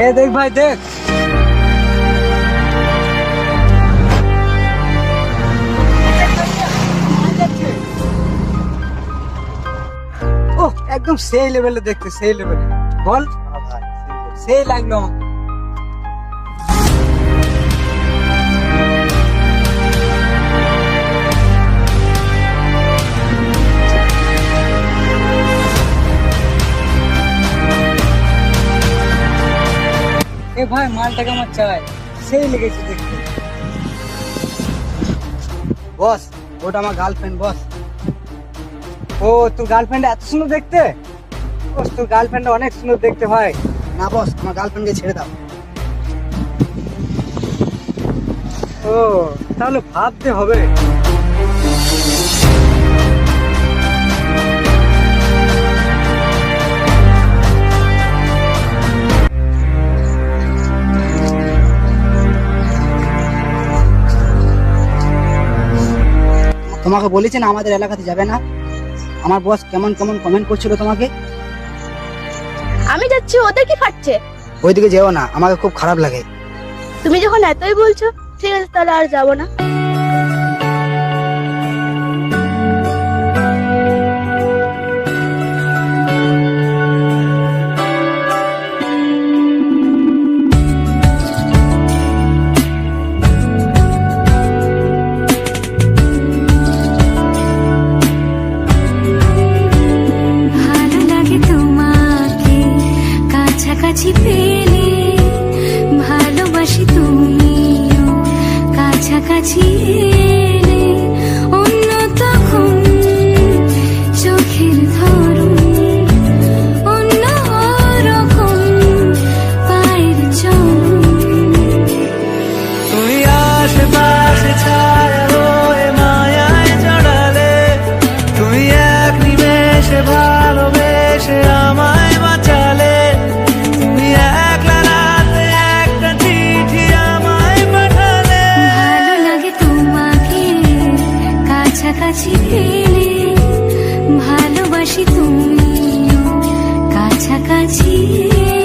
এ দেখ ভাই দেখ, ও একদম সেই লেভেলে দেখতে, সেই লেভেলে বল। সেই লাগলো আমাকে। এ ভাই মালটাকে আমার চাই, সেই লেগেছে দেখতে। বস ওটা আমার গার্লফ্রেন্ড বস। ও তোর গার্লফ্রেন্ড এত সুন্দর দেখতে? বস তোর গার্লফ্রেন্ড অনেক সুন্দর দেখতে ভাই। না বস, আমার গার্লফ্রেন্ডকে ছেড়ে দাও। ও তাহলে ভাবতে হবে। তোমাকে বলেছি না আমাদের এলাকাতে যাবে না? আমার বস কেমন কেমন কমেন্ট করছিল তোমাকে। আমি যাচ্ছি, ওদের কি খাচ্ছে? ওইদিকে যেও না, আমাকে খুব খারাপ লাগে। তুমি যখন এতই বলছো, ঠিক আছে তাহলে আর যাবো না। ভালো লাগে তোমাকে কাছাকাছি পেলে, ভালোবাসি তুমিও কাছাকাছি এলে। অন্য তখন চোখের ধরন, অন্য রকম পায়ের চলন। তুমি আশেপাশে ছায়া হয়ে মায়ায় জড়ালে, তুমি এক নিমেষে ভালোবেসে আমায় বাঁচালে। তুমি একলা রাতে একটা চিঠি আমায় পাঠালে। ভালো লাগে তোমাকে কাছাকাছি পেলে, ভালোবাসি তুমিও কাছাকাছি এলে।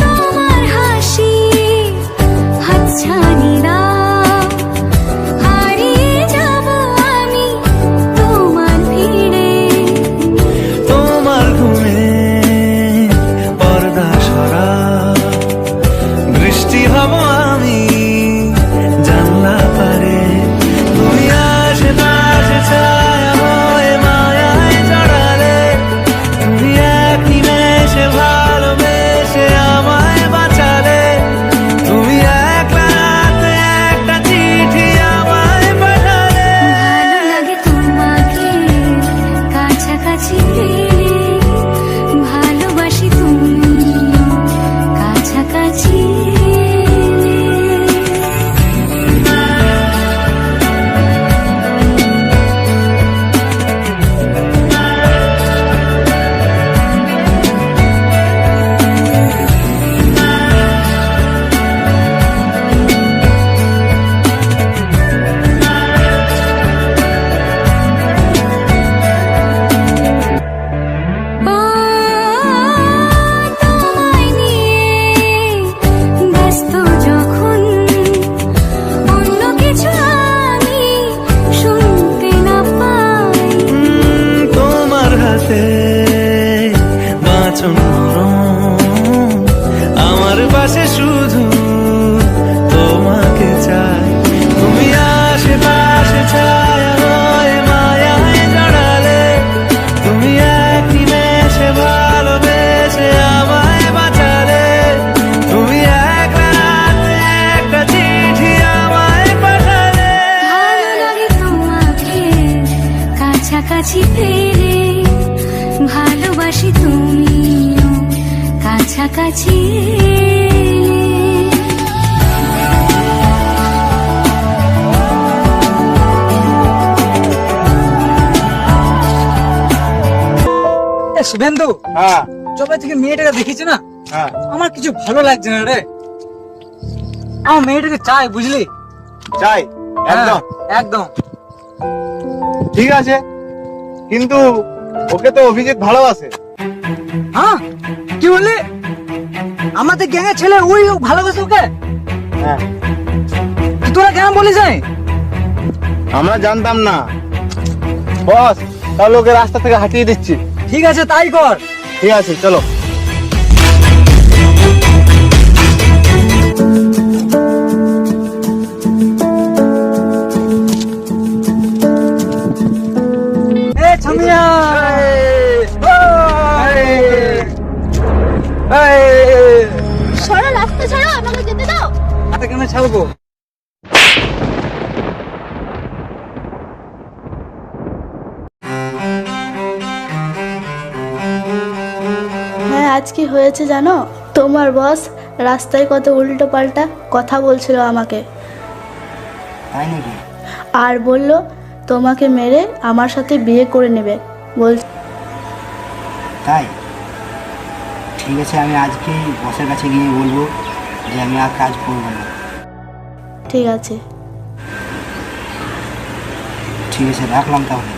তোমার হাসি হাতছানি দাও, হারিয়ে যাব আমি তোমার ভিড়ে। তোমার ঘুমে পর্দা সরা, বৃষ্টি হব আমি জানলা পারে। তুমি আশেপাশে ছায়া হয়ে মায়ায় জড়ালে, তুমি এক নিমেষে ভালোবেসে আমায় বাঁচালে। তুমি একলা রাতে একটা চিঠি আমায় পাঠালে। ভালো লাগে তোমাকে কাছাকাছি পেলে, ভালোবাসি তুমিও কাছাকাছি এলে। ও তোমায় নিয়ে ব্যস্ত যখন, অন্য কিছু আমি শুনতে না পাই। তোমার হাতে বাঁচন নরম, আমার পাশে শুধু তোমাকে চাই। তুমি আশেপাশে ছায়া হয়ে মায়ায় জড়ালে, তুমি এক নিমেষে ভালোবেসে আমায় বাঁচালে। তুমি একলা রাতে একটা চিঠি আমায় পাঠালে। ভালো লাগে তোমাকে কাছাকাছি পেলে, ভালোবাসি তুমিও কাছাকাছি এলে। শুভেন্দু, হ্যাঁ যবে থেকে মেয়েটাকে দেখেছি না, হ্যাঁ আমার কিছু ভালো লাগছে না রে। আমার মেয়েটাকে চাই, বুঝলি? চাই একদম। হ্যাঁ, একদম। ঠিক আছে, কিন্তু ওকে তো অভিজিৎ ভালোবাসে। হ্যাঁ, কি বললি? আমাদের গ্যাংয়ের ছেলে ওই ভালোবাসে ওকে? হ্যাঁ, তোরা কেমন বলিস? আমরা জানতাম না বস, তাহলে ওকে রাস্তা থেকে হাঁটিয়ে দিচ্ছি। ঠিক আছে, তাই কর। ঠিক আছে, চলো। এ ছামিয়া, সরো, রাস্তা ছাড়ো, আমাকে যেতে দাও। হাতে কেন ছাড়বো? হ্যাঁ, আজ কি হয়েছে জানো? তোমার বস রাস্তায় কত উল্টো পাল্টা কথা বলছিল আমাকে, তাই নাকি? আর বলল তোমাকে মেরে আমার সাথে বিয়ে করে নেবে। বল, তাই? ঠিক আছে, আমি আজকেই বসের কাছে গিয়ে বলবো যে আমি আর কাজ করবো না। ঠিক আছে। ঠিক আছে, রাখলাম তাহলে।